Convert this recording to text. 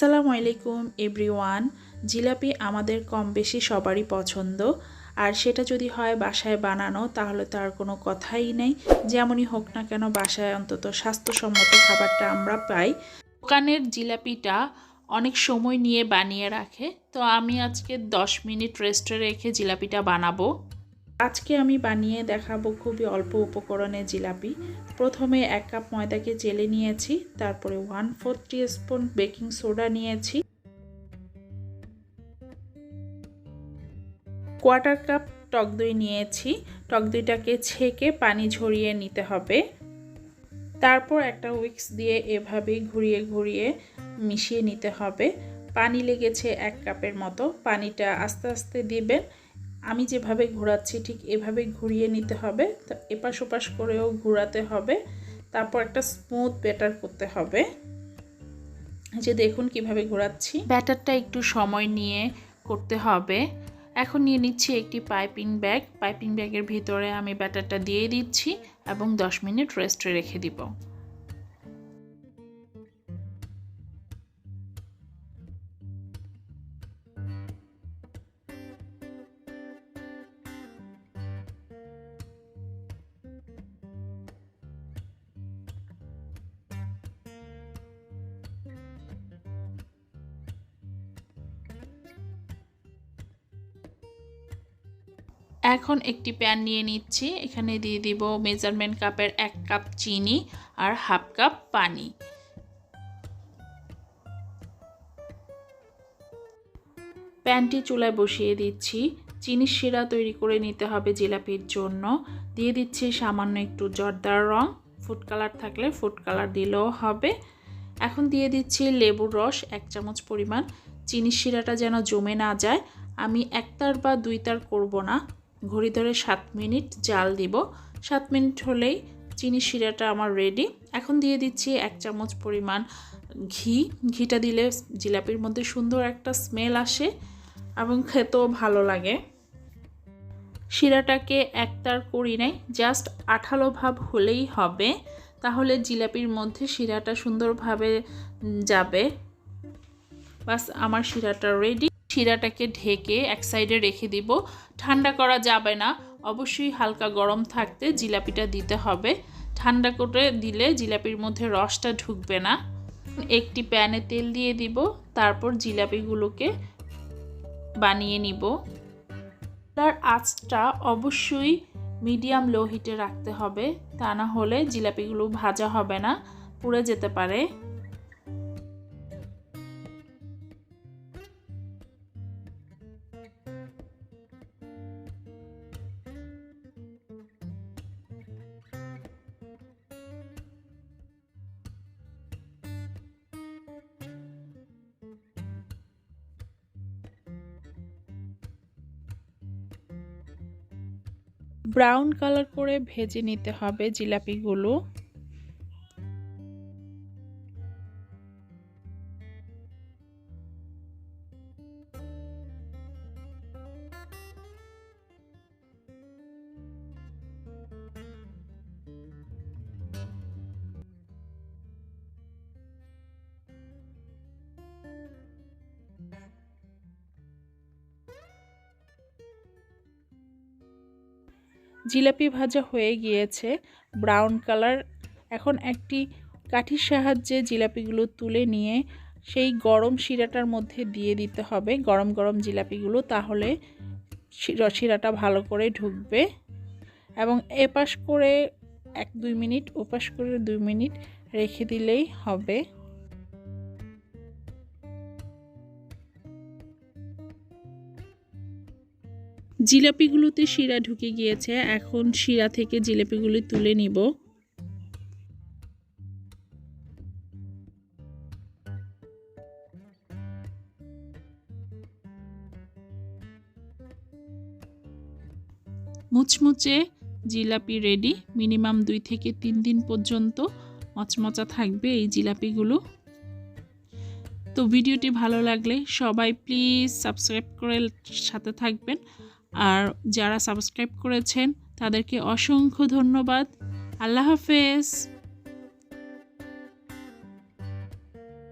আসসালামু আলাইকুম এভরিওয়ান। জিলাপি আমাদের কম বেশি সবারই পছন্দ, আর সেটা যদি হয় বাসায় বানানো তাহলে তার কোনো কথাই নেই। যেমনই হোক না কেন বাসায় অন্তত স্বাস্থ্যসম্মত খাবারটা আমরা পাই। দোকানের জিলাপিটা অনেক সময় নিয়ে বানিয়ে রাখে, তো আমি আজকে 10 মিনিট রেস্টে রেখে জিলাপিটা বানাবো। আজকে আমি বানিয়ে দেখাবো খুবই অল্প উপকরণে জিলাপি। প্রথমে 1 কাপ ময়দাকে চেলে নিয়েছি, তারপরে 1/4 টিস্পুন বেকিং সোডা নিয়েছি, 1/4 কাপ টক দই নিয়েছি। টক দইটাকে ছেঁকে পানি ঝরিয়ে নিতে হবে। তারপর একটা উইক্স দিয়ে এভাবে ঘুরিয়ে ঘুরিয়ে মিশিয়ে নিতে হবে। পানি লেগেছে 1 কাপের মতো। পানিটা আস্তে আস্তে দিবেন। আমি যেভাবে ঘোরাচ্ছি ঠিক এভাবে ঘুরিয়ে নিতে হবে। তো এপাশ ওপাশ করেও ঘোরাতে হবে। তারপর একটা স্মুথ ব্যাটার করতে হবে। যে দেখুন কিভাবে ঘোরাচ্ছি। ব্যাটারটা একটু সময় নিয়ে করতে হবে। এখন নিয়ে নিচ্ছি একটি পাইপিং ব্যাগ। পাইপিং ব্যাগের ভিতরে আমি ব্যাটারটা দিয়ে দিচ্ছি এবং 10 মিনিট রেস্টে রেখে দিব। এখন একটি প্যান নিয়ে নিচ্ছি। এখানে দিয়ে দিব মেজারমেন্ট কাপের 1 কাপ চিনি আর 1/2 কাপ পানি। প্যানটি চুলায় বসিয়ে দিচ্ছি। চিনির শিরা তৈরি করে নিতে হবে জিলাপির জন্য। দিয়ে দিচ্ছি সামান্য একটু জর্দার রং, ফুড কালার থাকলে ফুড কালার দিলেও হবে। এখন দিয়ে দিচ্ছি লেবুর রস 1 চামচ পরিমাণ। চিনির শিরাটা যেন জমে না যায়। আমি 1 তার বা 2 তার করব না, ঘড়ি ধরে 7 মিনিট জাল দিব। 7 মিনিট হলেই চিনির শিরাটা আমার রেডি। এখন দিয়ে দিচ্ছি 1 চামচ পরিমাণ ঘি। ঘিটা দিলে জিলাপির মধ্যে সুন্দর একটা স্মেল আসে এবং খেতেও ভালো লাগে। শিরাটাকে 1 তার করি নাই, জাস্ট আঠালো ভাব হলেই হবে, তাহলে জিলাপির মধ্যে শিরাটা সুন্দরভাবে যাবে। বাস আমার শিরাটা রেডি। শিরাটাকে ঢেকে এক সাইডে রেখে দিব। ঠান্ডা করা যাবে না, অবশ্যই হালকা গরম থাকতে জিলাপিটা দিতে হবে। ঠান্ডা করে দিলে জিলাপির মধ্যে রসটা ঢুকবে না। একটি প্যানে তেল দিয়ে দিব, তারপর জিলাপিগুলোকে বানিয়ে নিব। তার আঁচটা অবশ্যই মিডিয়াম লো হিটে রাখতে হবে, তা না হলে জিলাপিগুলো ভাজা হবে না, পুড়ে যেতে পারে। ব্রাউন কালার করে ভেজে নিতে হবে জিলাপিগুলো। জিলাপি ভাজা হয়ে গিয়েছে, ব্রাউন কালার। এখন একটি কাঠির সাহায্যে জিলাপিগুলো তুলে নিয়ে সেই গরম শিরাটার মধ্যে দিয়ে দিতে হবে, গরম গরম জিলাপিগুলো, তাহলে শিরাটা ভালো করে ঢুকবে। এবং এপাশ করে 1-2 মিনিট, ওপাশ করে 2 মিনিট রেখে দিলেই হবে। জিলাপিগুলোতে শিরা ঢুকে গিয়েছে, এখন শিরা থেকে জিলাপিগুলি তুলে নিব। মুচমুচে জিলাপি রেডি। মিনিমাম 2 থেকে 3 দিন পর্যন্ত মচমচা থাকবে এই জিলাপিগুলো। তো ভিডিওটি ভালো লাগলে সবাই প্লিজ সাবস্ক্রাইব করে সাথে থাকবেন, আর যারা সাবস্ক্রাইব করেছেন তাদেরকে অসংখ্য ধন্যবাদ। আল্লাহ হাফেজ।